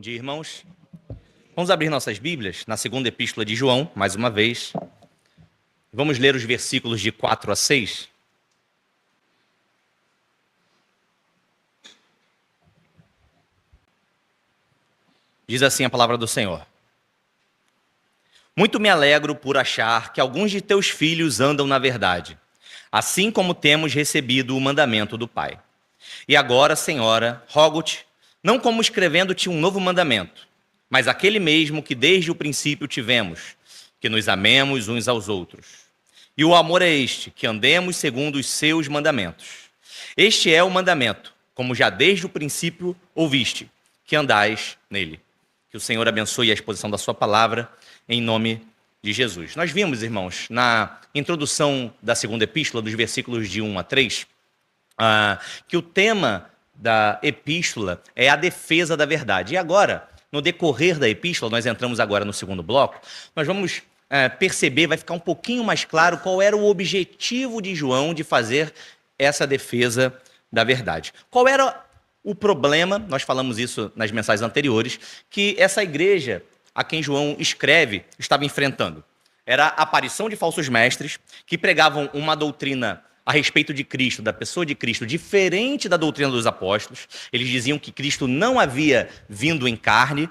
dia, irmãos. Vamos abrir nossas Bíblias na segunda epístola de João, mais uma vez. Vamos ler os versículos de 4 a 6. Diz assim a palavra do Senhor. Muito me alegro por achar que alguns de teus filhos andam na verdade, assim como temos recebido o mandamento do Pai. E agora, Senhora, rogo-te, não como escrevendo-te um novo mandamento, mas aquele mesmo que desde o princípio tivemos, que nos amemos uns aos outros. E o amor é este, que andemos segundo os seus mandamentos. Este é o mandamento, como já desde o princípio ouviste, que andais nele. Que o Senhor abençoe a exposição da sua palavra, em nome de Jesus. Nós vimos, irmãos, na introdução da segunda epístola, dos versículos de 1 a 3, que o tema da epístola é a defesa da verdade. E agora, no decorrer da epístola, nós entramos agora no segundo bloco, nós vamos perceber, vai ficar um pouquinho mais claro qual era o objetivo de João de fazer essa defesa da verdade. Qual era o problema, nós falamos isso nas mensagens anteriores, que essa igreja a quem João escreve estava enfrentando. Era a aparição de falsos mestres que pregavam uma doutrina a respeito de Cristo, da pessoa de Cristo, diferente da doutrina dos apóstolos. Eles diziam que Cristo não havia vindo em carne,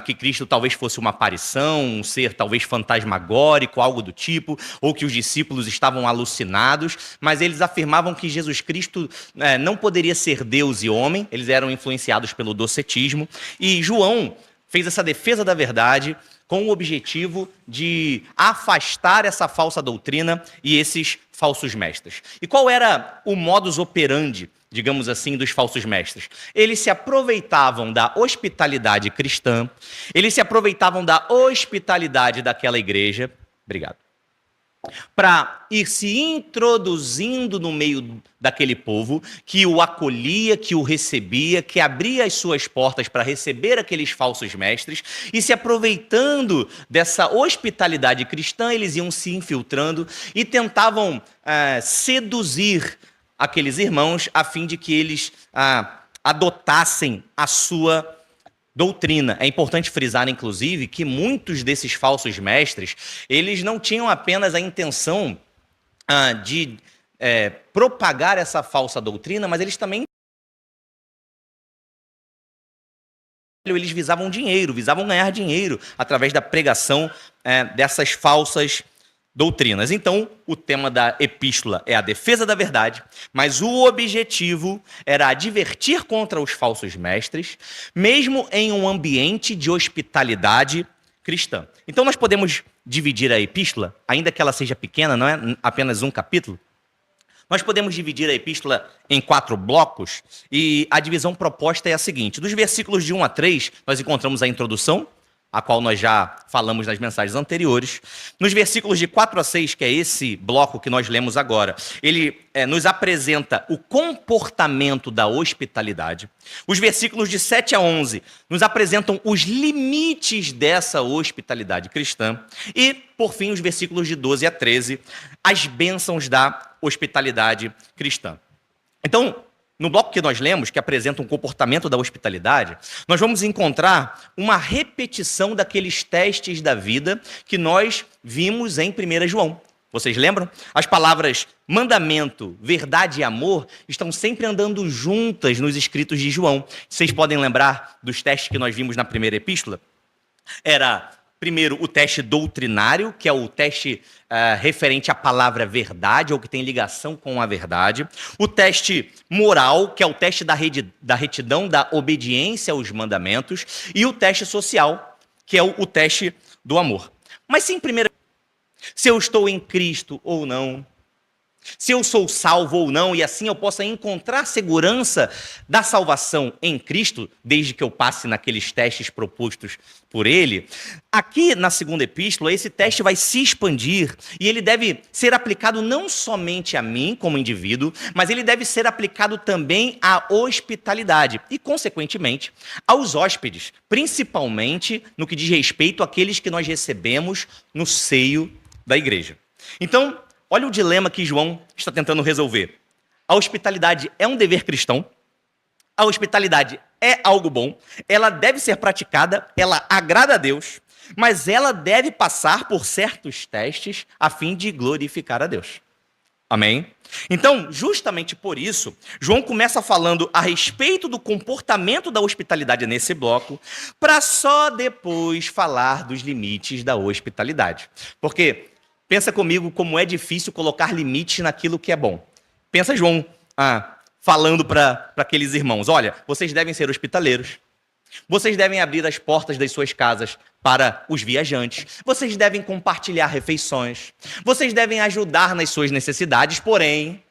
que Cristo talvez fosse uma aparição, um ser talvez fantasmagórico, algo do tipo, ou que os discípulos estavam alucinados, mas eles afirmavam que Jesus Cristo não poderia ser Deus e homem, eles eram influenciados pelo docetismo, e João fez essa defesa da verdade com o objetivo de afastar essa falsa doutrina e esses falsos mestres. E qual era o modus operandi, digamos assim, dos falsos mestres? Eles se aproveitavam da hospitalidade cristã, eles se aproveitavam da hospitalidade daquela igreja, para ir se introduzindo no meio daquele povo que o acolhia, que o recebia, que abria as suas portas para receber aqueles falsos mestres, e se aproveitando dessa hospitalidade cristã, eles iam se infiltrando e tentavam seduzir aqueles irmãos a fim de que eles adotassem a sua doutrina. É importante frisar, inclusive, que muitos desses falsos mestres, eles não tinham apenas a intenção de propagar essa falsa doutrina, mas eles também visavam dinheiro, visavam ganhar dinheiro através da pregação dessas falsas doutrinas. Então, o tema da epístola é a defesa da verdade, mas o objetivo era advertir contra os falsos mestres, mesmo em um ambiente de hospitalidade cristã. Então, nós podemos dividir a epístola, ainda que ela seja pequena, não é apenas um capítulo, nós podemos dividir a epístola em 4 blocos, e a divisão proposta é a seguinte: dos versículos de 1 a 3, nós encontramos a introdução, a qual nós já falamos nas mensagens anteriores. Nos versículos de 4 a 6, que é esse bloco que nós lemos agora, ele nos apresenta o comportamento da hospitalidade. Os versículos de 7 a 11 nos apresentam os limites dessa hospitalidade cristã. E, por fim, os versículos de 12 a 13, as bênçãos da hospitalidade cristã. Então, no bloco que nós lemos, que apresenta um comportamento da hospitalidade, nós vamos encontrar uma repetição daqueles testes da vida que nós vimos em 1 João. Vocês lembram? As palavras mandamento, verdade e amor estão sempre andando juntas nos escritos de João. Vocês podem lembrar dos testes que nós vimos na primeira epístola? Era, primeiro, o teste doutrinário, que é o teste referente à palavra verdade, ou que tem ligação com a verdade. O teste moral, que é o teste da retidão, da obediência aos mandamentos. E o teste social, que é o teste do amor. Mas sim, primeiro, se eu estou em Cristo ou não, se eu sou salvo ou não, e assim eu possa encontrar segurança da salvação em Cristo, desde que eu passe naqueles testes propostos por Ele. Aqui na segunda epístola, esse teste vai se expandir e ele deve ser aplicado não somente a mim como indivíduo, mas ele deve ser aplicado também à hospitalidade e, consequentemente, aos hóspedes, principalmente no que diz respeito àqueles que nós recebemos no seio da igreja. Então, olha o dilema que João está tentando resolver. A hospitalidade é um dever cristão? A hospitalidade é algo bom, ela deve ser praticada, ela agrada a Deus, mas ela deve passar por certos testes a fim de glorificar a Deus. Amém? Então, justamente por isso, João começa falando a respeito do comportamento da hospitalidade nesse bloco, para só depois falar dos limites da hospitalidade. Porque, pensa comigo como é difícil colocar limites naquilo que é bom. Pensa João falando para aqueles irmãos, olha, vocês devem ser hospitaleiros, vocês devem abrir as portas das suas casas para os viajantes. Vocês devem compartilhar refeições. Vocês devem ajudar nas suas necessidades, porém,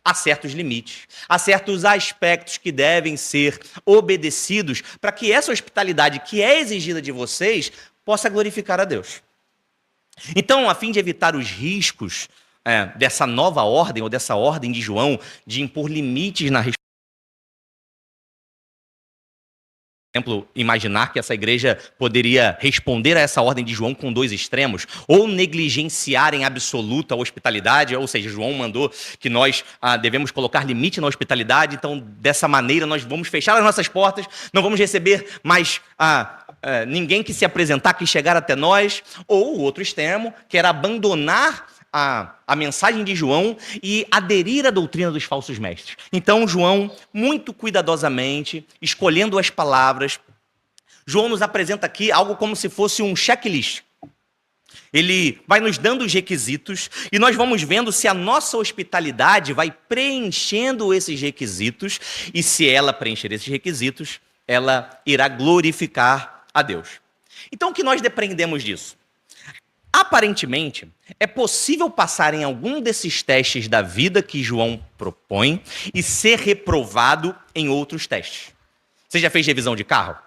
há certos limites, há certos aspectos que devem ser obedecidos para que essa hospitalidade que é exigida de vocês possa glorificar a Deus. Então, a fim de evitar os riscos dessa nova ordem ou dessa ordem de João de impor limites na responsabilidade, exemplo, imaginar que essa igreja poderia responder a essa ordem de João com dois extremos, ou negligenciar em absoluto a hospitalidade, ou seja, João mandou que nós devemos colocar limite na hospitalidade, então dessa maneira nós vamos fechar as nossas portas, não vamos receber mais ninguém que se apresentar, que chegar até nós, ou o outro extremo, que era abandonar a mensagem de João e aderir à doutrina dos falsos mestres. Então, João, muito cuidadosamente, escolhendo as palavras, João nos apresenta aqui algo como se fosse um checklist. Ele vai nos dando os requisitos e nós vamos vendo se a nossa hospitalidade vai preenchendo esses requisitos e se ela preencher esses requisitos, ela irá glorificar a Deus. Então, o que nós depreendemos disso? Aparentemente, é possível passar em algum desses testes da vida que João propõe e ser reprovado em outros testes. Você já fez revisão de carro?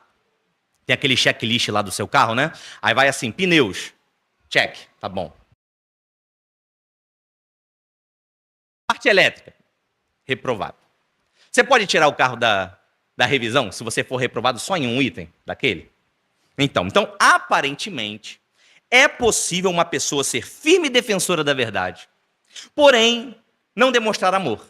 Tem aquele checklist lá do seu carro, né? Aí vai assim, pneus, check, tá bom. Parte elétrica, reprovado. Você pode tirar o carro da revisão se você for reprovado só em um item daquele? Então, aparentemente, é possível uma pessoa ser firme defensora da verdade, porém, não demonstrar amor.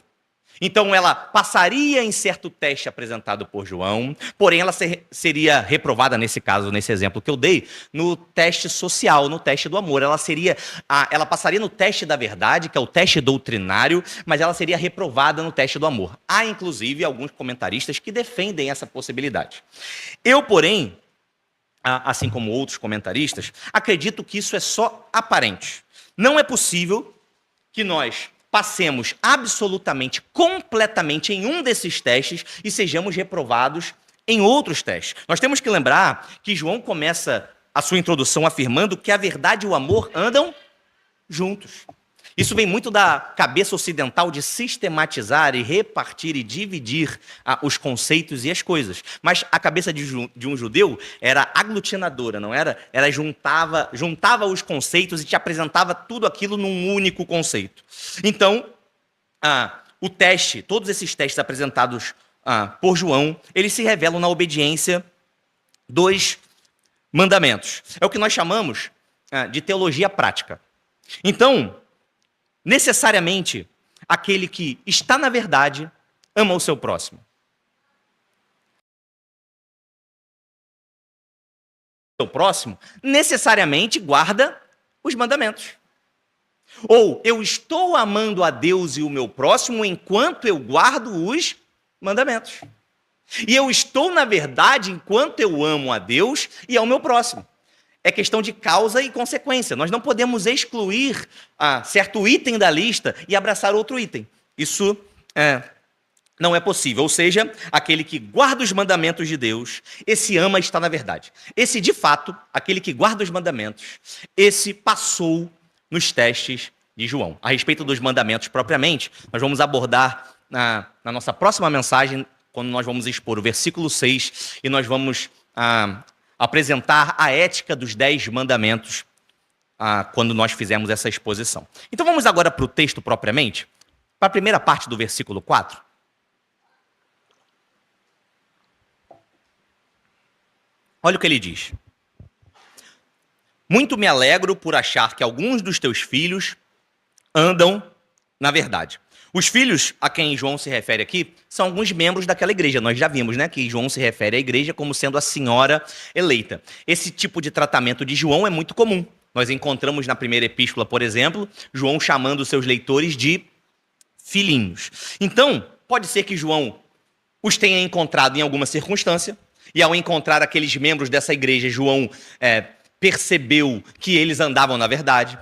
Então, ela passaria em certo teste apresentado por João, porém, ela seria reprovada, nesse caso, nesse exemplo que eu dei, no teste social, no teste do amor. Ela passaria no teste da verdade, que é o teste doutrinário, mas ela seria reprovada no teste do amor. Há, inclusive, alguns comentaristas que defendem essa possibilidade. Eu, porém, assim como outros comentaristas, acredito que isso é só aparente. Não é possível que nós passemos absolutamente, completamente em um desses testes e sejamos reprovados em outros testes. Nós temos que lembrar que João começa a sua introdução afirmando que a verdade e o amor andam juntos. Isso vem muito da cabeça ocidental de sistematizar e repartir e dividir os conceitos e as coisas. Mas a cabeça de um judeu era aglutinadora, não era? Ela juntava os conceitos e te apresentava tudo aquilo num único conceito. Então, o teste, todos esses testes apresentados por João, eles se revelam na obediência dos mandamentos. É o que nós chamamos de teologia prática. Então, necessariamente, aquele que está na verdade ama o seu próximo. O seu próximo necessariamente guarda os mandamentos. Ou eu estou amando a Deus e o meu próximo enquanto eu guardo os mandamentos. E eu estou na verdade enquanto eu amo a Deus e ao meu próximo. É questão de causa e consequência. Nós não podemos excluir certo item da lista e abraçar outro item. Isso não é possível. Ou seja, aquele que guarda os mandamentos de Deus, esse ama está na verdade. Esse, de fato, aquele que guarda os mandamentos, esse passou nos testes de João. A respeito dos mandamentos propriamente, nós vamos abordar na nossa próxima mensagem, quando nós vamos expor o versículo 6, e nós vamos apresentar a ética dos 10 mandamentos quando nós fizermos essa exposição. Então vamos agora para o texto propriamente, para a primeira parte do versículo 4. Olha o que ele diz. Muito me alegro por achar que alguns dos teus filhos andam na verdade. Os filhos a quem João se refere aqui são alguns membros daquela igreja. Nós já vimos, né, que João se refere à igreja como sendo a senhora eleita. Esse tipo de tratamento de João é muito comum. Nós encontramos na primeira epístola, por exemplo, João chamando os seus leitores de filhinhos. Então, pode ser que João os tenha encontrado em alguma circunstância, e ao encontrar aqueles membros dessa igreja, João percebeu que eles andavam na verdade.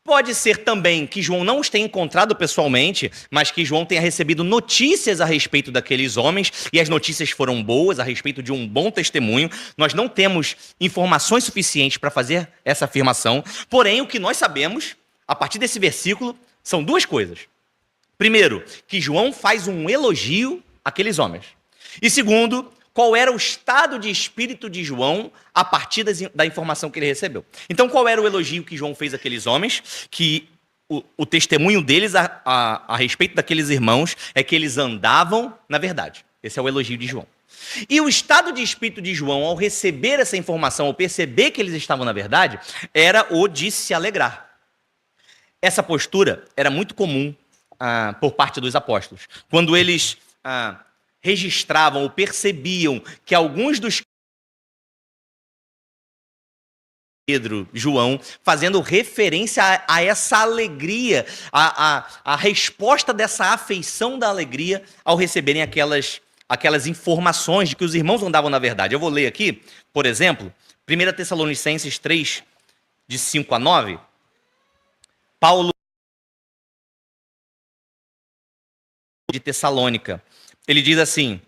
Pode ser também que João não os tenha encontrado pessoalmente, mas que João tenha recebido notícias a respeito daqueles homens, e as notícias foram boas, a respeito de um bom testemunho. Nós não temos informações suficientes para fazer essa afirmação, porém, o que nós sabemos, a partir desse versículo, são duas coisas. Primeiro, que João faz um elogio àqueles homens. E segundo, qual era o estado de espírito de João a partir da informação que ele recebeu. Então, qual era o elogio que João fez àqueles homens? Que o testemunho deles a respeito daqueles irmãos é que eles andavam na verdade. Esse é o elogio de João. E o estado de espírito de João, ao receber essa informação, ao perceber que eles estavam na verdade, era o de se alegrar. Essa postura era muito comum por parte dos apóstolos. Quando eles registravam ou percebiam que alguns dos Pedro, João, fazendo referência a essa alegria, a resposta dessa afeição da alegria ao receberem aquelas informações de que os irmãos andavam na verdade. Eu vou ler aqui, por exemplo, 1 Tessalonicenses 3, de 5 a 9, Paulo de Tessalônica. Ele diz assim: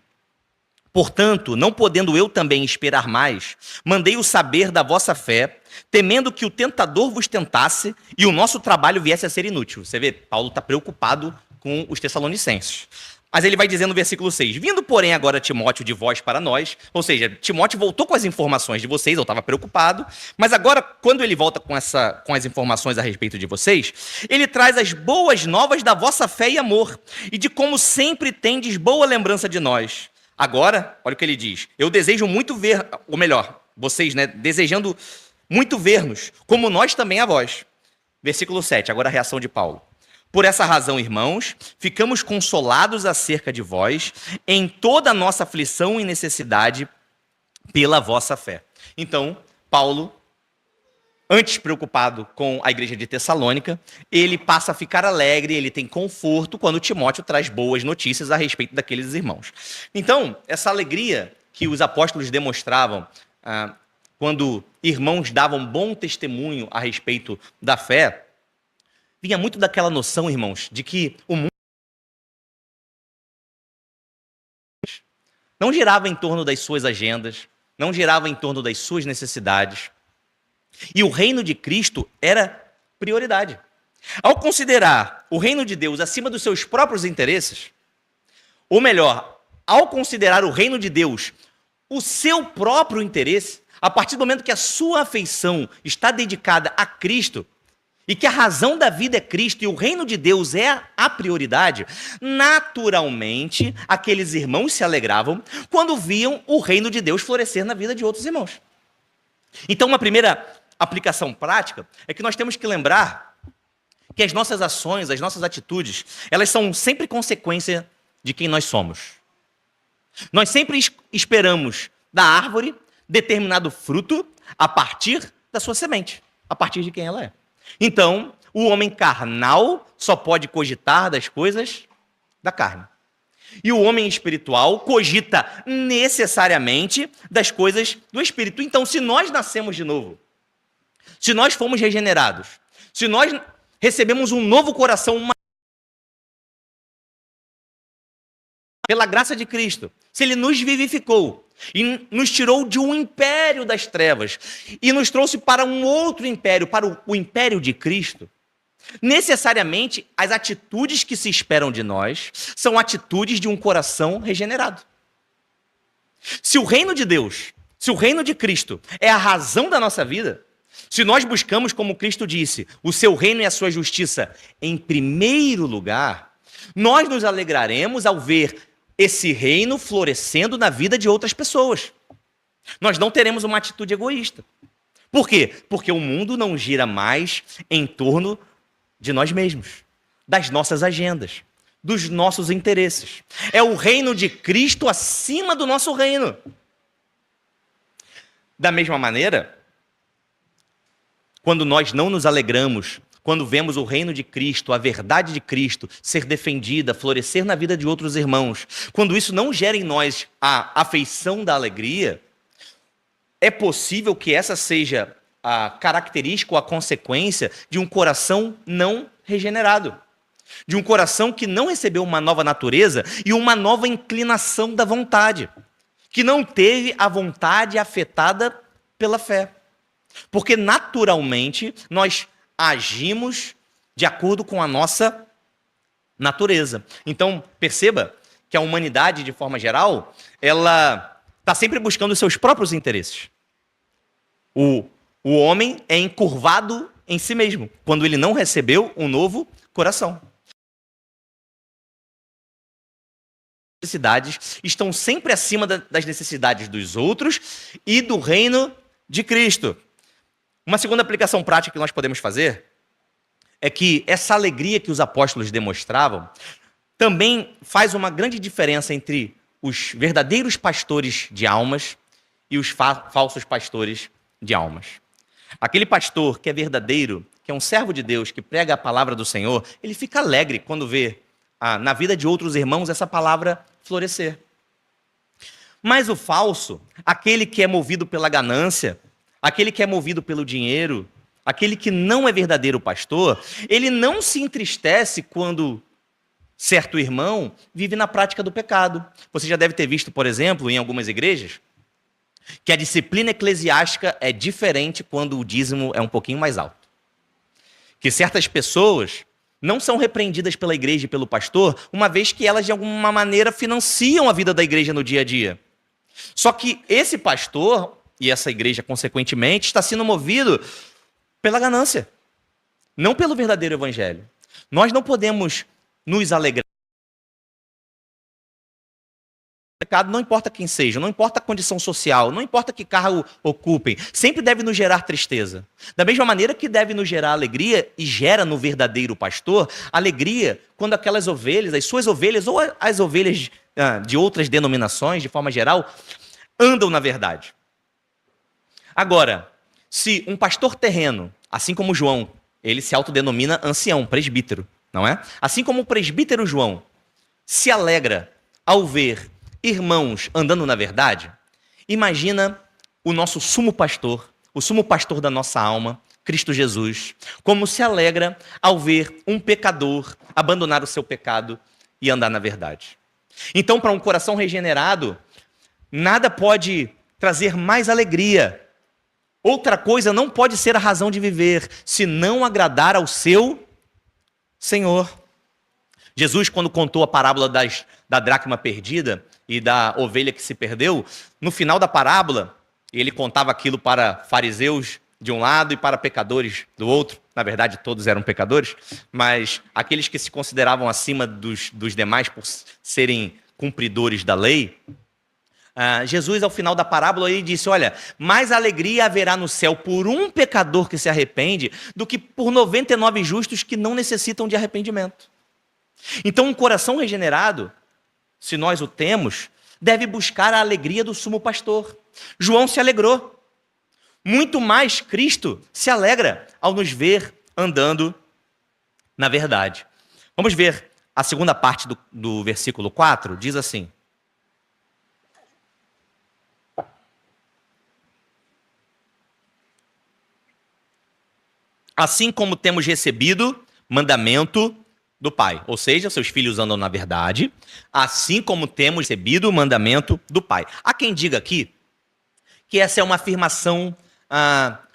portanto, não podendo eu também esperar mais, mandei-o saber da vossa fé, temendo que o tentador vos tentasse e o nosso trabalho viesse a ser inútil. Você vê, Paulo está preocupado com os tessalonicenses. Mas ele vai dizer no versículo 6, vindo, porém, agora Timóteo de vós para nós, ou seja, Timóteo voltou com as informações de vocês, eu estava preocupado, mas agora, quando ele volta com as informações a respeito de vocês, ele traz as boas novas da vossa fé e amor, e de como sempre tendes boa lembrança de nós. Agora, olha o que ele diz, eu desejo muito ver, ou melhor, vocês, né, desejando muito ver-nos, como nós também a vós. Versículo 7, agora a reação de Paulo. Por essa razão, irmãos, ficamos consolados acerca de vós em toda a nossa aflição e necessidade pela vossa fé. Então, Paulo, antes preocupado com a igreja de Tessalônica, ele passa a ficar alegre, ele tem conforto quando Timóteo traz boas notícias a respeito daqueles irmãos. Então, essa alegria que os apóstolos demonstravam quando irmãos davam bom testemunho a respeito da fé, vinha muito daquela noção, irmãos, de que o mundo não girava em torno das suas agendas, não girava em torno das suas necessidades. E o reino de Cristo era prioridade. Ao considerar o reino de Deus acima dos seus próprios interesses, ou melhor, ao considerar o reino de Deus o seu próprio interesse, a partir do momento que a sua afeição está dedicada a Cristo, e que a razão da vida é Cristo e o reino de Deus é a prioridade, naturalmente, aqueles irmãos se alegravam quando viam o reino de Deus florescer na vida de outros irmãos. Então, uma primeira aplicação prática é que nós temos que lembrar que as nossas ações, as nossas atitudes, elas são sempre consequência de quem nós somos. Nós sempre esperamos da árvore determinado fruto a partir da sua semente, a partir de quem ela é. Então, o homem carnal só pode cogitar das coisas da carne. E o homem espiritual cogita necessariamente das coisas do espírito. Então, se nós nascemos de novo, se nós fomos regenerados, se nós recebemos um novo coração pela graça de Cristo, se Ele nos vivificou e nos tirou de um império das trevas e nos trouxe para um outro império, para o império de Cristo, necessariamente as atitudes que se esperam de nós são atitudes de um coração regenerado. Se o reino de Deus, se o reino de Cristo é a razão da nossa vida, se nós buscamos, como Cristo disse, o seu reino e a sua justiça em primeiro lugar, nós nos alegraremos ao ver esse reino florescendo na vida de outras pessoas. Nós não teremos uma atitude egoísta. Por quê? Porque o mundo não gira mais em torno de nós mesmos, das nossas agendas, dos nossos interesses. É o reino de Cristo acima do nosso reino. Da mesma maneira, quando nós não nos alegramos, quando vemos o reino de Cristo, a verdade de Cristo ser defendida, florescer na vida de outros irmãos, quando isso não gera em nós a afeição da alegria, é possível que essa seja a característica ou a consequência de um coração não regenerado, de um coração que não recebeu uma nova natureza e uma nova inclinação da vontade, que não teve a vontade afetada pela fé. Porque naturalmente nós agimos de acordo com a nossa natureza. Então, perceba que a humanidade, de forma geral, ela está sempre buscando os seus próprios interesses. O homem é encurvado em si mesmo, quando ele não recebeu um novo coração. As necessidades estão sempre acima das necessidades dos outros e do reino de Cristo. Uma segunda aplicação prática que nós podemos fazer é que essa alegria que os apóstolos demonstravam também faz uma grande diferença entre os verdadeiros pastores de almas e os falsos pastores de almas. Aquele pastor que é verdadeiro, que é um servo de Deus, que prega a palavra do Senhor, ele fica alegre quando vê na vida de outros irmãos essa palavra florescer. Mas o falso, aquele que é movido pela ganância, aquele que é movido pelo dinheiro, aquele que não é verdadeiro pastor, ele não se entristece quando certo irmão vive na prática do pecado. Você já deve ter visto, por exemplo, em algumas igrejas, que a disciplina eclesiástica é diferente quando o dízimo é um pouquinho mais alto. Que certas pessoas não são repreendidas pela igreja e pelo pastor, uma vez que elas, de alguma maneira, financiam a vida da igreja no dia a dia. Só que esse pastor, e essa igreja, consequentemente, está sendo movido pela ganância, não pelo verdadeiro evangelho. Nós não podemos nos alegrar. O pecado não importa quem seja, não importa a condição social, não importa que cargo ocupem, sempre deve nos gerar tristeza. Da mesma maneira que deve nos gerar alegria, e gera no verdadeiro pastor, alegria quando aquelas ovelhas, as suas ovelhas, ou as ovelhas de outras denominações, de forma geral, andam na verdade. Agora, se um pastor terreno, assim como João, ele se autodenomina ancião, presbítero, não é? Assim como o presbítero João se alegra ao ver irmãos andando na verdade, imagina o nosso sumo pastor, o sumo pastor da nossa alma, Cristo Jesus, como se alegra ao ver um pecador abandonar o seu pecado e andar na verdade. Então, para um coração regenerado, nada pode trazer mais alegria. Outra coisa não pode ser a razão de viver, se não agradar ao seu Senhor. Jesus, quando contou a parábola da dracma perdida e da ovelha que se perdeu, no final da parábola, ele contava aquilo para fariseus de um lado e para pecadores do outro. Na verdade, todos eram pecadores, mas aqueles que se consideravam acima dos demais por serem cumpridores da lei. Jesus, ao final da parábola, ele disse, olha, mais alegria haverá no céu por um pecador que se arrepende do que por 99 justos que não necessitam de arrependimento. Então, um coração regenerado, se nós o temos, deve buscar a alegria do sumo pastor. João se alegrou. Muito mais Cristo se alegra ao nos ver andando na verdade. Vamos ver a segunda parte do versículo 4, diz assim: assim como temos recebido mandamento do Pai. Ou seja, seus filhos andam na verdade, assim como temos recebido o mandamento do Pai. Há quem diga aqui que essa é uma afirmação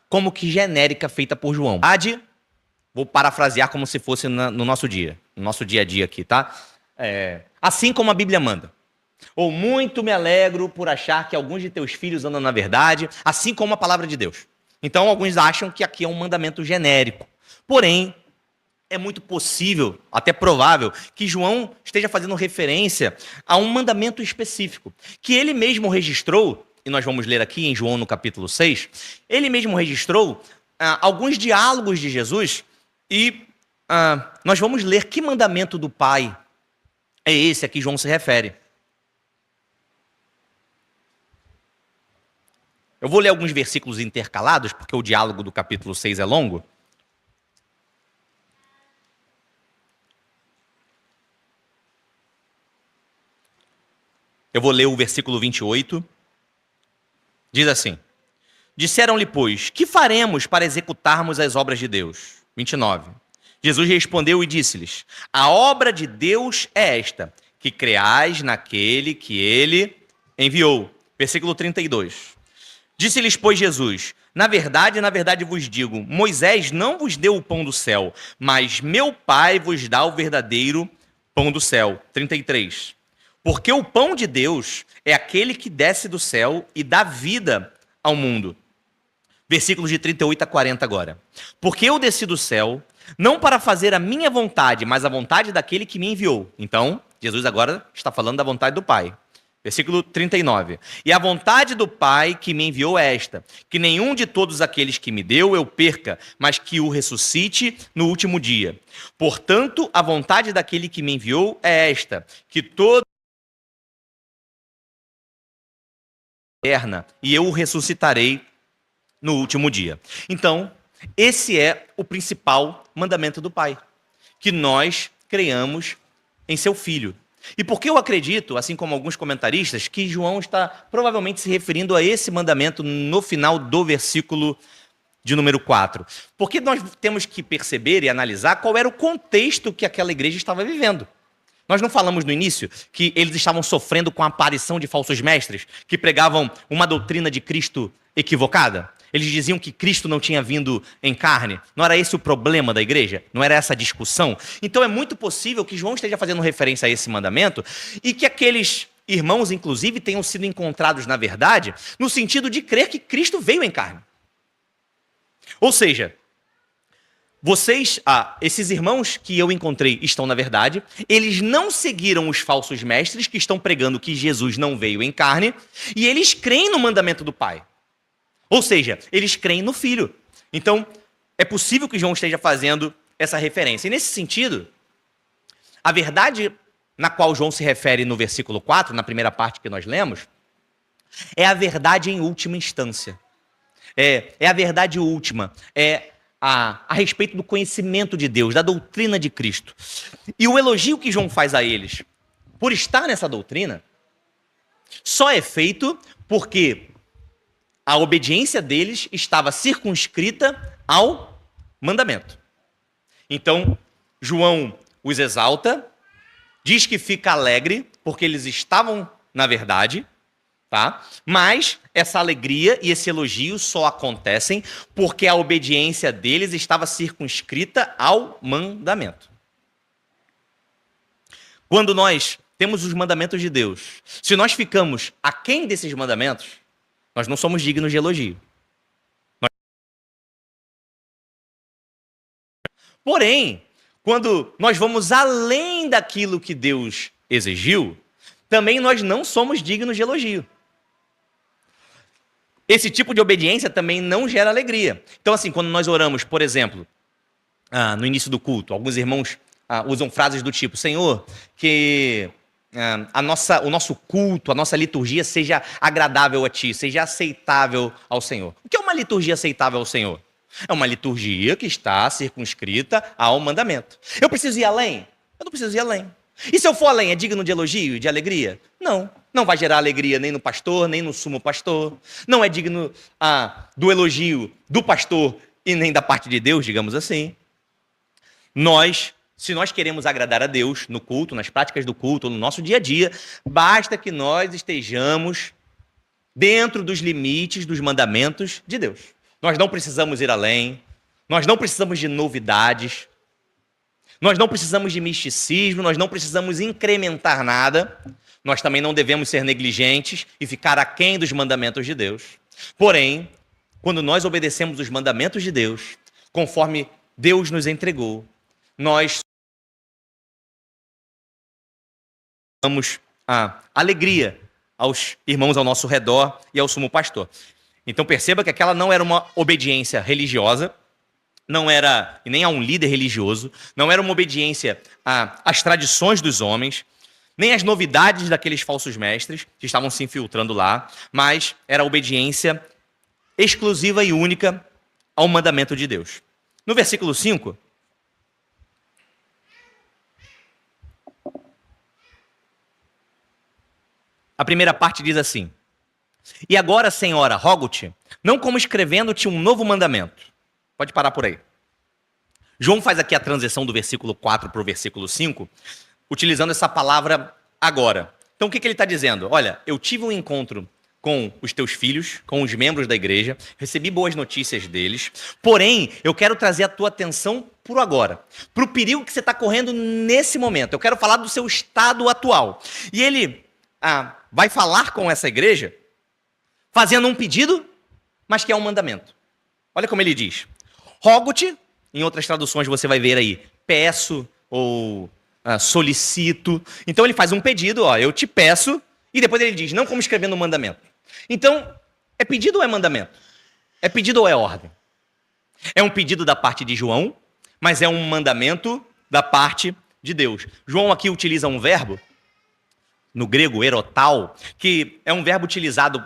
como que genérica feita por João. Vou parafrasear como se fosse no nosso dia a dia aqui, tá? Assim como a Bíblia manda. Ou muito me alegro por achar que alguns de teus filhos andam na verdade, assim como a palavra de Deus. Então, alguns acham que aqui é um mandamento genérico. Porém, é muito possível, até provável, que João esteja fazendo referência a um mandamento específico, que ele mesmo registrou, e nós vamos ler aqui em João no capítulo 6, ele mesmo registrou alguns diálogos de Jesus, e nós vamos ler que mandamento do Pai é esse a que João se refere. Eu vou ler alguns versículos intercalados, porque o diálogo do capítulo 6 é longo. Eu vou ler o versículo 28. Diz assim: disseram-lhe, pois, que faremos para executarmos as obras de Deus? 29. Jesus respondeu e disse-lhes: a obra de Deus é esta, que creais naquele que ele enviou. Versículo 32. Disse-lhes, pois, Jesus: na verdade vos digo, Moisés não vos deu o pão do céu, mas meu Pai vos dá o verdadeiro pão do céu. 33. Porque o pão de Deus é aquele que desce do céu e dá vida ao mundo. Versículos de 38 a 40 agora. Porque eu desci do céu, não para fazer a minha vontade, mas a vontade daquele que me enviou. Então, Jesus agora está falando da vontade do Pai. Versículo 39. E a vontade do Pai que me enviou é esta, que nenhum de todos aqueles que me deu eu perca, mas que o ressuscite no último dia. Portanto, a vontade daquele que me enviou é esta, que todo eterna, e eu o ressuscitarei no último dia. Então, esse é o principal mandamento do Pai, que nós creiamos em seu Filho. E por que eu acredito, assim como alguns comentaristas, que João está provavelmente se referindo a esse mandamento no final do versículo de número 4? Porque nós temos que perceber e analisar qual era o contexto que aquela igreja estava vivendo. Nós não falamos no início que eles estavam sofrendo com a aparição de falsos mestres que pregavam uma doutrina de Cristo equivocada? Eles diziam que Cristo não tinha vindo em carne. Não era esse o problema da igreja? Não era essa a discussão? Então é muito possível que João esteja fazendo referência a esse mandamento e que aqueles irmãos, inclusive, tenham sido encontrados na verdade no sentido de crer que Cristo veio em carne. Ou seja, esses irmãos que eu encontrei estão na verdade, eles não seguiram os falsos mestres que estão pregando que Jesus não veio em carne, e eles creem no mandamento do Pai. Ou seja, eles creem no Filho. Então, é possível que João esteja fazendo essa referência. E nesse sentido, a verdade na qual João se refere no versículo 4, na primeira parte que nós lemos, é a verdade em última instância. É a verdade última, a respeito do conhecimento de Deus, da doutrina de Cristo. E o elogio que João faz a eles, por estar nessa doutrina, só é feito porque a obediência deles estava circunscrita ao mandamento. Então, João os exalta, diz que fica alegre porque eles estavam na verdade, tá? Mas essa alegria e esse elogio só acontecem porque a obediência deles estava circunscrita ao mandamento. Quando nós temos os mandamentos de Deus, se nós ficamos aquém desses mandamentos, nós não somos dignos de elogio. Porém, quando nós vamos além daquilo que Deus exigiu, também nós não somos dignos de elogio. Esse tipo de obediência também não gera alegria. Então, assim, quando nós oramos, por exemplo, no início do culto, alguns irmãos usam frases do tipo: Senhor, que o nosso culto, a nossa liturgia seja agradável a Ti, seja aceitável ao Senhor. O que é uma liturgia aceitável ao Senhor? É uma liturgia que está circunscrita ao mandamento. Eu preciso ir além? Eu não preciso ir além. E se eu for além, é digno de elogio, de alegria? Não. Não vai gerar alegria nem no pastor, nem no sumo pastor. Não é digno do elogio do pastor e nem da parte de Deus, digamos assim. Se nós queremos agradar a Deus no culto, nas práticas do culto, no nosso dia a dia, basta que nós estejamos dentro dos limites dos mandamentos de Deus. Nós não precisamos ir além, nós não precisamos de novidades, nós não precisamos de misticismo, nós não precisamos incrementar nada, nós também não devemos ser negligentes e ficar aquém dos mandamentos de Deus. Porém, quando nós obedecemos os mandamentos de Deus, conforme Deus nos entregou, nós damos a alegria aos irmãos ao nosso redor e ao sumo pastor. Então perceba que aquela não era uma obediência religiosa, não era nem a um líder religioso, não era uma obediência às tradições dos homens, nem às novidades daqueles falsos mestres que estavam se infiltrando lá, mas era obediência exclusiva e única ao mandamento de Deus. No versículo 5, a primeira parte diz assim: E agora, Senhora, rogo-te, não como escrevendo-te um novo mandamento. Pode parar por aí. João faz aqui a transição do versículo 4 para o versículo 5, utilizando essa palavra agora. Então o que ele está dizendo? Olha, eu tive um encontro com os teus filhos, com os membros da igreja, recebi boas notícias deles, porém, eu quero trazer a tua atenção para o agora, para o perigo que você está correndo nesse momento. Eu quero falar do seu estado atual. E ele vai falar com essa igreja fazendo um pedido, mas que é um mandamento. Olha como ele diz: rogo-te, em outras traduções você vai ver aí, peço ou solicito. Então ele faz um pedido, ó, eu te peço, e depois ele diz, não como escrevendo um mandamento. Então, é pedido ou é mandamento? É pedido ou é ordem? É um pedido da parte de João, mas é um mandamento da parte de Deus. João aqui utiliza um verbo, no grego, erotal, que é um verbo utilizado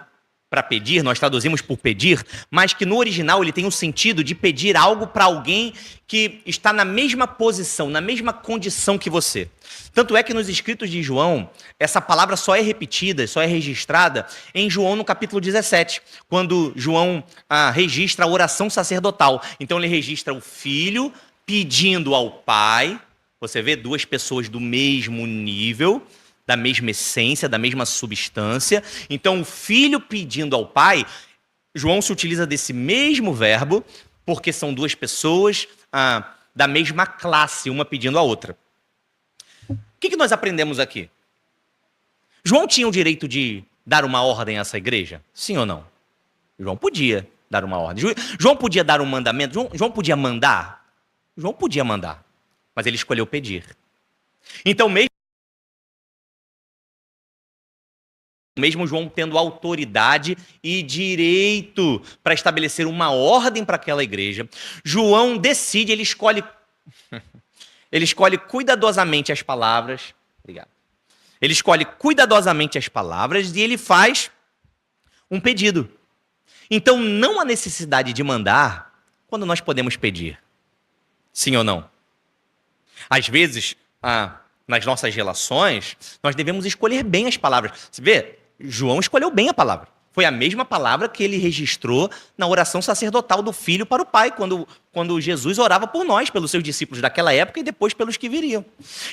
para pedir, nós traduzimos por pedir, mas que no original ele tem o sentido de pedir algo para alguém que está na mesma posição, na mesma condição que você. Tanto é que nos escritos de João, essa palavra só é repetida, só é registrada em João no capítulo 17, quando João registra a oração sacerdotal. Então ele registra o filho pedindo ao pai, você vê duas pessoas do mesmo nível, da mesma essência, da mesma substância. Então, o filho pedindo ao pai, João se utiliza desse mesmo verbo, porque são duas pessoas da mesma classe, uma pedindo à outra. O que nós aprendemos aqui? João tinha o direito de dar uma ordem a essa igreja? Sim ou não? João podia dar uma ordem. João podia dar um mandamento? João podia mandar? João podia mandar, mas ele escolheu pedir. Então, mesmo João tendo autoridade e direito para estabelecer uma ordem para aquela igreja, João decide, ele escolhe cuidadosamente as palavras. Obrigado. Ele escolhe cuidadosamente as palavras e ele faz um pedido. Então, não há necessidade de mandar quando nós podemos pedir. Sim ou não? Às vezes, nas nossas relações, nós devemos escolher bem as palavras. Você vê? João escolheu bem a palavra. Foi a mesma palavra que ele registrou na oração sacerdotal do filho para o pai, quando Jesus orava por nós, pelos seus discípulos daquela época e depois pelos que viriam.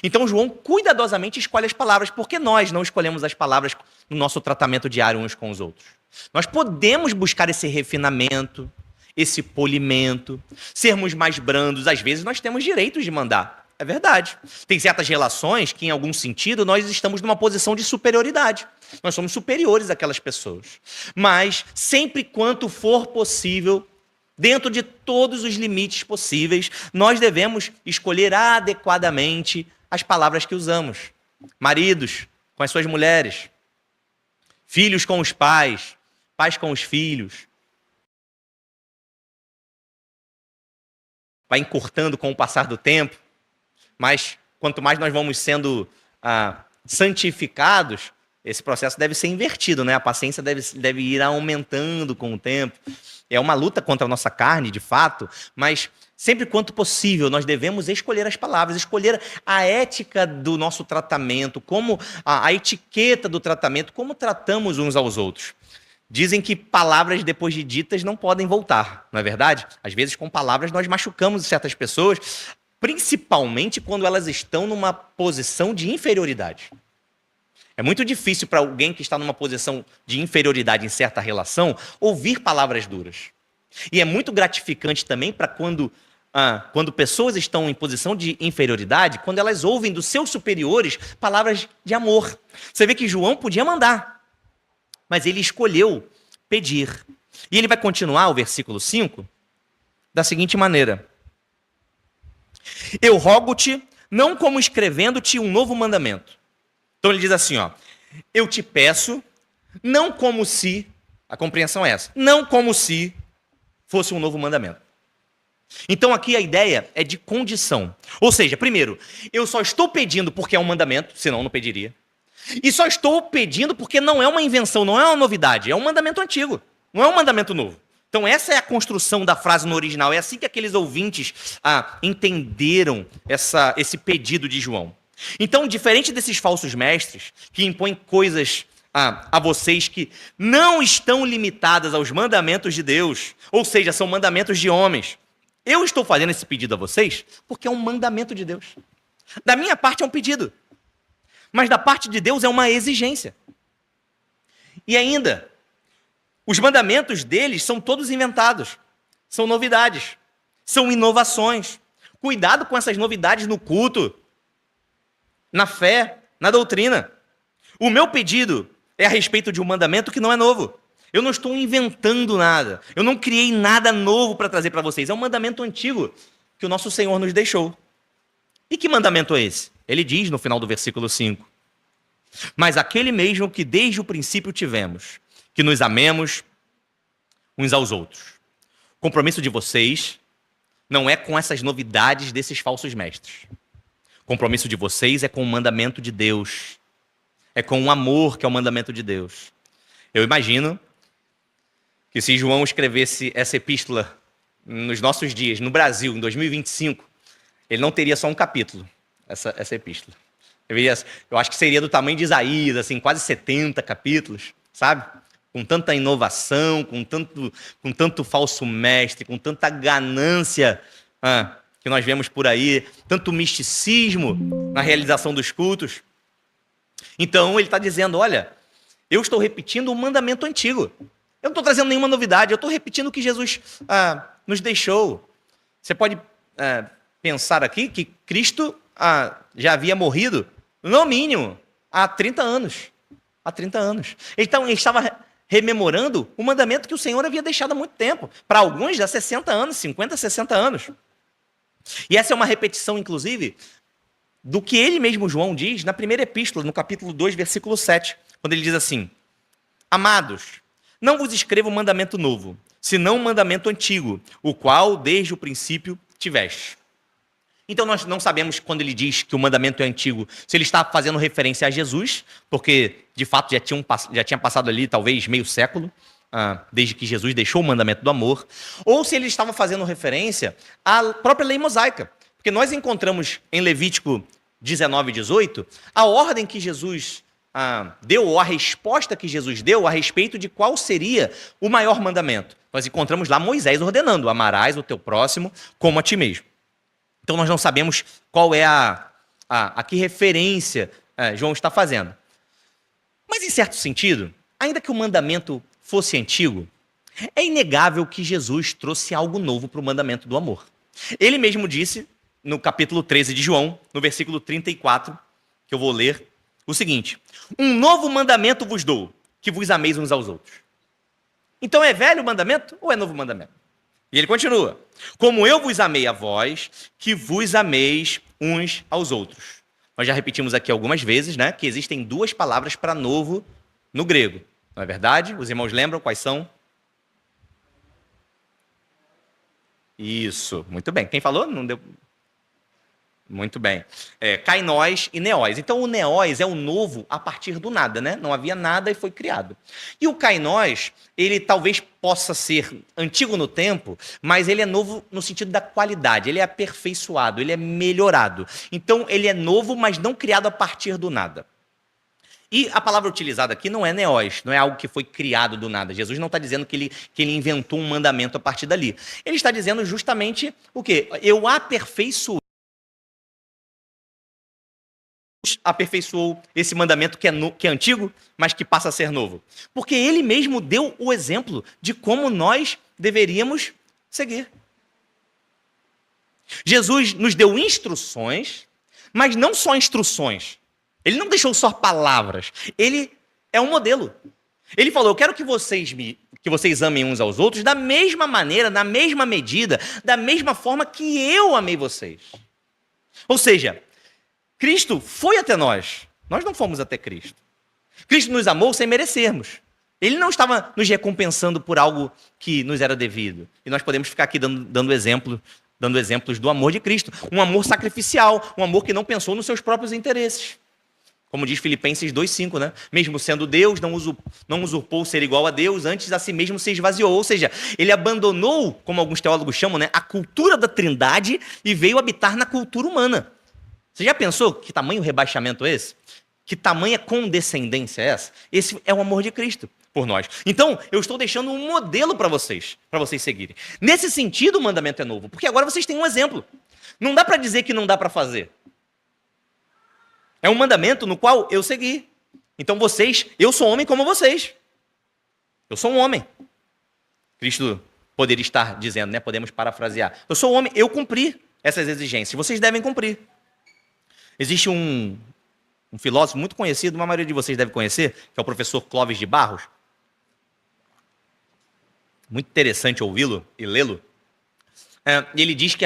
Então João cuidadosamente escolhe as palavras, porque nós não escolhemos as palavras no nosso tratamento diário uns com os outros. Nós podemos buscar esse refinamento, esse polimento, sermos mais brandos. Às vezes nós temos direitos de mandar. É verdade. Tem certas relações que, em algum sentido, nós estamos numa posição de superioridade. Nós somos superiores àquelas pessoas. Mas, sempre quanto for possível, dentro de todos os limites possíveis, nós devemos escolher adequadamente as palavras que usamos. Maridos com as suas mulheres, filhos com os pais, pais com os filhos. Vai encurtando com o passar do tempo. Mas quanto mais nós vamos sendo santificados, esse processo deve ser invertido, né? A paciência deve ir aumentando com o tempo. É uma luta contra a nossa carne, de fato, mas sempre quanto possível nós devemos escolher as palavras, escolher a ética do nosso tratamento, como a etiqueta do tratamento, como tratamos uns aos outros. Dizem que palavras depois de ditas não podem voltar, não é verdade? Às vezes com palavras nós machucamos certas pessoas, principalmente quando elas estão numa posição de inferioridade. É muito difícil para alguém que está numa posição de inferioridade em certa relação ouvir palavras duras. E é muito gratificante também para quando pessoas estão em posição de inferioridade, quando elas ouvem dos seus superiores palavras de amor. Você vê que João podia mandar, mas ele escolheu pedir. E ele vai continuar o versículo 5 da seguinte maneira: Eu rogo-te, não como escrevendo-te um novo mandamento. Então ele diz assim, ó, eu te peço, não como se, a compreensão é essa, não como se fosse um novo mandamento. Então aqui a ideia é de condição. Ou seja, primeiro, eu só estou pedindo porque é um mandamento, senão eu não pediria. E só estou pedindo porque não é uma invenção, não é uma novidade, é um mandamento antigo, não é um mandamento novo. Então essa é a construção da frase no original, é assim que aqueles ouvintes entenderam esse pedido de João. Então, diferente desses falsos mestres que impõem coisas a vocês que não estão limitadas aos mandamentos de Deus, ou seja, são mandamentos de homens, eu estou fazendo esse pedido a vocês porque é um mandamento de Deus. Da minha parte é um pedido, mas da parte de Deus é uma exigência. E ainda, os mandamentos deles são todos inventados, são novidades, são inovações. Cuidado com essas novidades no culto, na fé, na doutrina. O meu pedido é a respeito de um mandamento que não é novo. Eu não estou inventando nada. Eu não criei nada novo para trazer para vocês. É um mandamento antigo que o nosso Senhor nos deixou. E que mandamento é esse? Ele diz no final do versículo 5. Mas aquele mesmo que desde o princípio tivemos, que nos amemos uns aos outros. O compromisso de vocês não é com essas novidades desses falsos mestres. O compromisso de vocês é com o mandamento de Deus. É com o amor que é o mandamento de Deus. Eu imagino que se João escrevesse essa epístola nos nossos dias, no Brasil, em 2025, ele não teria só um capítulo, essa epístola. Eu acho que seria do tamanho de Isaías, assim, quase 70 capítulos, sabe? Com tanta inovação, com tanto falso mestre, com tanta ganância que nós vemos por aí, tanto misticismo na realização dos cultos. Então ele está dizendo, olha, eu estou repetindo um mandamento antigo. Eu não estou trazendo nenhuma novidade, eu estou repetindo o que Jesus nos deixou. Você pode pensar aqui que Cristo já havia morrido, no mínimo, há 30 anos. Há 30 anos. Então ele estava rememorando o mandamento que o Senhor havia deixado há muito tempo. Para alguns, há 60 anos, 50, 60 anos. E essa é uma repetição, inclusive, do que ele mesmo, João, diz na primeira epístola, no capítulo 2, versículo 7, quando ele diz assim, amados, não vos escrevo um mandamento novo, senão um mandamento antigo, o qual desde o princípio tiveste. Então nós não sabemos quando ele diz que o mandamento é antigo, se ele está fazendo referência a Jesus, porque de fato já tinha passado ali talvez meio século, desde que Jesus deixou o mandamento do amor, ou se ele estava fazendo referência à própria lei mosaica, porque nós encontramos em Levítico 19, 18, a ordem que Jesus deu, ou a resposta que Jesus deu a respeito de qual seria o maior mandamento. Nós encontramos lá Moisés ordenando, amarás o teu próximo como a ti mesmo. Então nós não sabemos qual é a que referência João está fazendo. Mas em certo sentido, ainda que o mandamento fosse antigo, é inegável que Jesus trouxe algo novo para o mandamento do amor. Ele mesmo disse, no capítulo 13 de João, no versículo 34, que eu vou ler, o seguinte, um novo mandamento vos dou, que vos ameis uns aos outros. Então é velho o mandamento ou é novo mandamento? E ele continua, como eu vos amei a vós, que vos ameis uns aos outros. Nós já repetimos aqui algumas vezes, né, que existem duas palavras para novo no grego. Não é verdade? Os irmãos lembram quais são? Isso, muito bem. Quem falou? Não deu... Muito bem. Kainós e neós. Então, o neós é o novo a partir do nada, né? Não havia nada e foi criado. E o kainós, ele talvez possa ser antigo no tempo, mas ele é novo no sentido da qualidade. Ele é aperfeiçoado, ele é melhorado. Então, ele é novo, mas não criado a partir do nada. E a palavra utilizada aqui não é neós, não é algo que foi criado do nada. Jesus não está dizendo que ele inventou um mandamento a partir dali. Ele está dizendo justamente o quê? Eu aperfeiçoou esse mandamento que é antigo, mas que passa a ser novo. Porque ele mesmo deu o exemplo de como nós deveríamos seguir. Jesus nos deu instruções, mas não só instruções. Ele não deixou só palavras. Ele é um modelo. Ele falou, eu quero que vocês amem uns aos outros da mesma maneira, na mesma medida, da mesma forma que eu amei vocês. Ou seja, Cristo foi até nós. Nós não fomos até Cristo. Cristo nos amou sem merecermos. Ele não estava nos recompensando por algo que nos era devido. E nós podemos ficar aqui dando exemplos do amor de Cristo. Um amor sacrificial, um amor que não pensou nos seus próprios interesses. Como diz Filipenses 2,5, né? Mesmo sendo Deus, não usurpou ser igual a Deus, antes a si mesmo se esvaziou. Ou seja, ele abandonou, como alguns teólogos chamam, né, a cultura da trindade e veio habitar na cultura humana. Você já pensou que tamanho rebaixamento é esse? Que tamanha condescendência é essa? Esse é o amor de Cristo por nós. Então, eu estou deixando um modelo para vocês seguirem. Nesse sentido, o mandamento é novo, porque agora vocês têm um exemplo. Não dá para dizer que não dá para fazer. É um mandamento no qual eu segui. Então eu sou homem como vocês. Eu sou um homem. Cristo poderia estar dizendo, né? Podemos parafrasear. Eu sou homem, eu cumpri essas exigências. Vocês devem cumprir. Existe um filósofo muito conhecido, uma maioria de vocês deve conhecer, que é o professor Clóvis de Barros. Muito interessante ouvi-lo e lê-lo. Ele diz que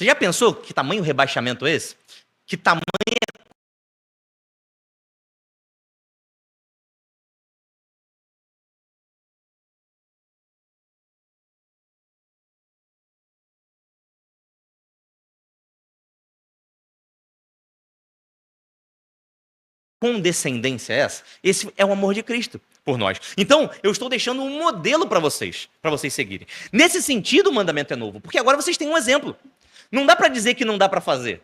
Você já pensou que tamanho rebaixamento é esse? Que tamanho condescendência é essa? Esse é o amor de Cristo por nós. Então, eu estou deixando um modelo para vocês seguirem. Nesse sentido, o mandamento é novo, porque agora vocês têm um exemplo. Não dá para dizer que não dá para fazer.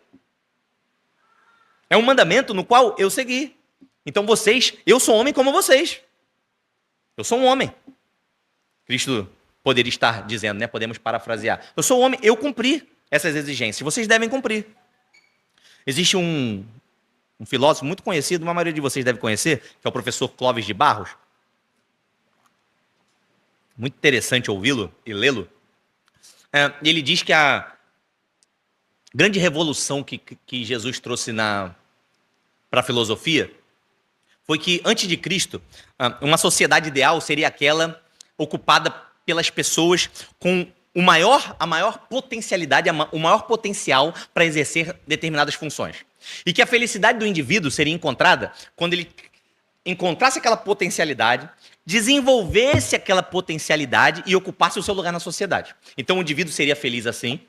É um mandamento no qual eu segui. Então eu sou homem como vocês. Eu sou um homem. Cristo poderia estar dizendo, né? Podemos parafrasear. Eu sou homem, eu cumpri essas exigências. Vocês devem cumprir. Existe um filósofo muito conhecido, a maioria de vocês deve conhecer, que é o professor Clóvis de Barros. Muito interessante ouvi-lo e lê-lo. Ele diz que a grande revolução que Jesus trouxe para a filosofia foi que, antes de Cristo, uma sociedade ideal seria aquela ocupada pelas pessoas com a maior potencialidade, o maior potencial para exercer determinadas funções. E que a felicidade do indivíduo seria encontrada quando ele encontrasse aquela potencialidade, desenvolvesse aquela potencialidade e ocupasse o seu lugar na sociedade. Então o indivíduo seria feliz assim,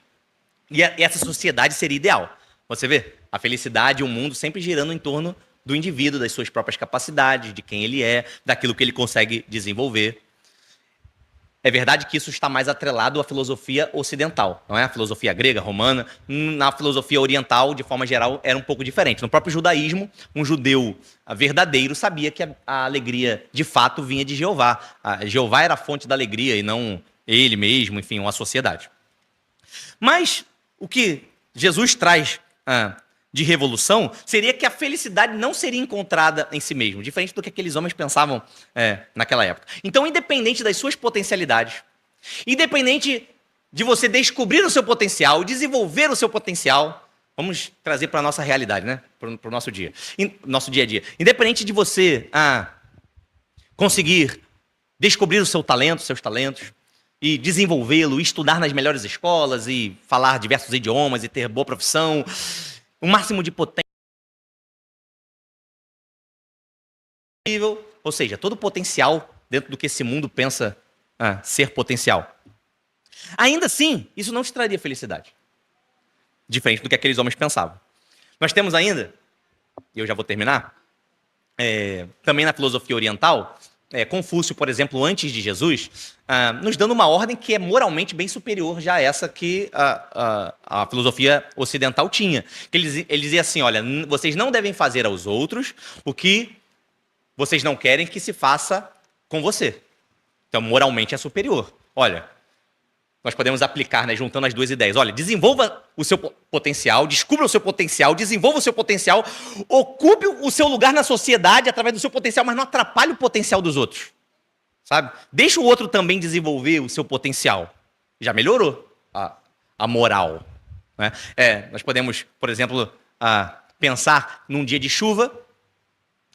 e essa sociedade seria ideal. Você vê? A felicidade e o mundo sempre girando em torno do indivíduo, das suas próprias capacidades, de quem ele é, daquilo que ele consegue desenvolver. É verdade que isso está mais atrelado à filosofia ocidental, não é? A filosofia grega, romana. Na filosofia oriental, de forma geral, era um pouco diferente. No próprio judaísmo, um judeu verdadeiro sabia que a alegria, de fato, vinha de Jeová. Jeová era a fonte da alegria e não ele mesmo, enfim, uma sociedade. Mas o que Jesus traz de revolução seria que a felicidade não seria encontrada em si mesmo, diferente do que aqueles homens pensavam naquela época. Então, independente das suas potencialidades, independente de você descobrir o seu potencial, desenvolver o seu potencial, vamos trazer para a nossa realidade, né? Para o nosso dia a dia. Independente de você conseguir descobrir o seu talento, seus talentos, e desenvolvê-lo, estudar nas melhores escolas, e falar diversos idiomas, e ter boa profissão, o máximo de potência, ou seja, todo o potencial dentro do que esse mundo pensa ser potencial. Ainda assim, isso não te traria felicidade, diferente do que aqueles homens pensavam. Nós temos ainda, e eu já vou terminar, também na filosofia oriental, Confúcio, por exemplo, antes de Jesus, nos dando uma ordem que é moralmente bem superior já a essa que a filosofia ocidental tinha. Ele dizia assim, olha, vocês não devem fazer aos outros o que vocês não querem que se faça com você. Então, moralmente é superior. Olha, nós podemos aplicar, né, juntando as duas ideias. Olha, desenvolva o seu potencial, descubra o seu potencial, desenvolva o seu potencial, ocupe o seu lugar na sociedade através do seu potencial, mas não atrapalhe o potencial dos outros. Sabe? Deixa o outro também desenvolver o seu potencial. Já melhorou a moral. Né? Nós podemos, por exemplo, pensar num dia de chuva,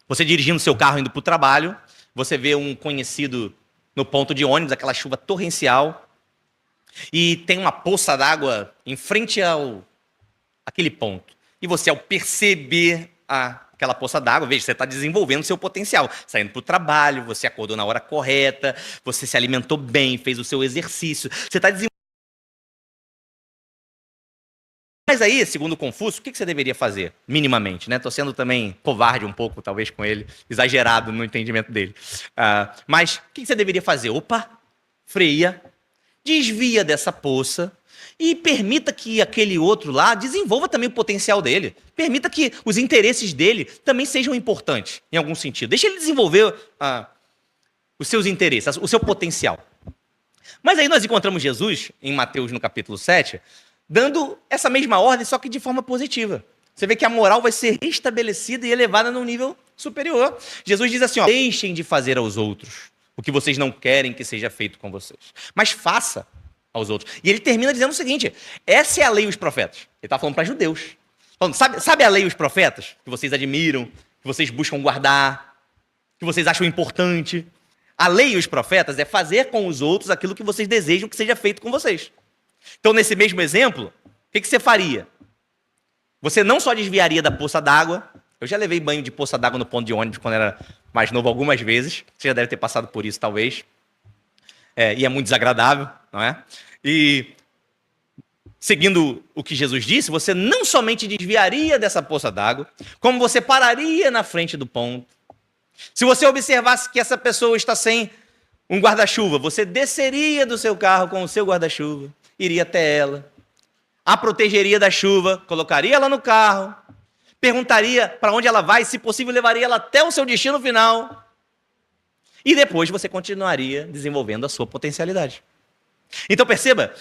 você dirigindo seu carro indo para o trabalho, você vê um conhecido no ponto de ônibus, aquela chuva torrencial, e tem uma poça d'água em frente àquele ponto. E você, ao perceber aquela poça d'água, veja, você está desenvolvendo seu potencial. Saindo para o trabalho, você acordou na hora correta, você se alimentou bem, fez o seu exercício. Você está desenvolvendo. Mas aí, segundo Confúcio, o que você deveria fazer? Minimamente, né? Estou sendo também covarde um pouco, talvez, com ele, exagerado no entendimento dele. Mas o que você deveria fazer? Opa, freia, desvia dessa poça e permita que aquele outro lá desenvolva também o potencial dele. Permita que os interesses dele também sejam importantes, em algum sentido. Deixa ele desenvolver os seus interesses, o seu potencial. Mas aí nós encontramos Jesus, em Mateus, no capítulo 7, dando essa mesma ordem, só que de forma positiva. Você vê que a moral vai ser restabelecida e elevada num nível superior. Jesus diz assim, deixem de fazer aos outros o que vocês não querem que seja feito com vocês, mas faça aos outros. E ele termina dizendo o seguinte, essa é a lei e os profetas. Ele está falando para judeus. Falando, sabe a lei e os profetas? Que vocês admiram, que vocês buscam guardar, que vocês acham importante. A lei e os profetas é fazer com os outros aquilo que vocês desejam que seja feito com vocês. Então, nesse mesmo exemplo, que você faria? Você não só desviaria da poça d'água. Eu já levei banho de poça d'água no ponto de ônibus quando era mais novo algumas vezes. Você já deve ter passado por isso, talvez. E é muito desagradável, não é? E seguindo o que Jesus disse, você não somente desviaria dessa poça d'água, como você pararia na frente do ponto. Se você observasse que essa pessoa está sem um guarda-chuva, você desceria do seu carro com o seu guarda-chuva, iria até ela, a protegeria da chuva, colocaria ela no carro, perguntaria para onde ela vai, se possível levaria ela até o seu destino final, e depois você continuaria desenvolvendo a sua potencialidade. Então perceba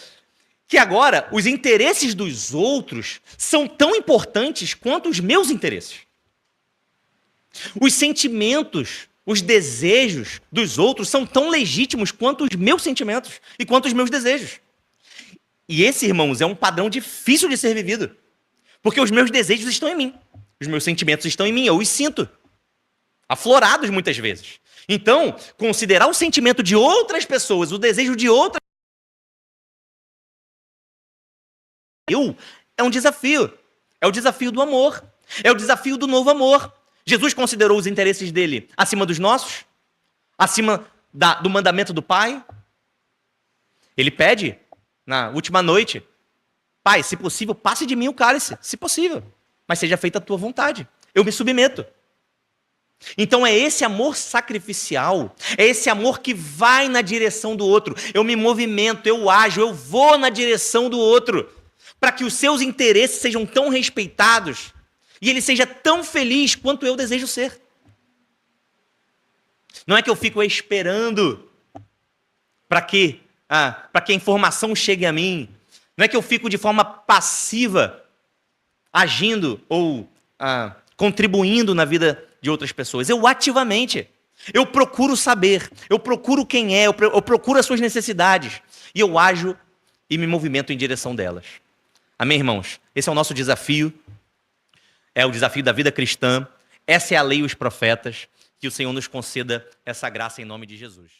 que agora os interesses dos outros são tão importantes quanto os meus interesses. Os sentimentos, os desejos dos outros são tão legítimos quanto os meus sentimentos e quanto os meus desejos. E esse, irmãos, é um padrão difícil de ser vivido. Porque os meus desejos estão em mim. Os meus sentimentos estão em mim, eu os sinto. Aflorados muitas vezes. Então, considerar o sentimento de outras pessoas, o desejo de outras pessoas, é um desafio. É o desafio do amor. É o desafio do novo amor. Jesus considerou os interesses dele acima dos nossos? Acima do mandamento do Pai? Ele pede, na última noite, Pai, se possível, passe de mim o cálice, se possível, mas seja feita a tua vontade. Eu me submeto. Então é esse amor sacrificial, é esse amor que vai na direção do outro. Eu me movimento, eu ajo, eu vou na direção do outro, para que os seus interesses sejam tão respeitados e ele seja tão feliz quanto eu desejo ser. Não é que eu fico esperando para que a informação chegue a mim. Não é que eu fico de forma passiva, agindo ou contribuindo na vida de outras pessoas. Eu ativamente, eu procuro saber, eu procuro quem é, eu procuro as suas necessidades. E eu ajo e me movimento em direção delas. Amém, irmãos? Esse é o nosso desafio. É o desafio da vida cristã. Essa é a lei e os profetas. Que o Senhor nos conceda essa graça em nome de Jesus.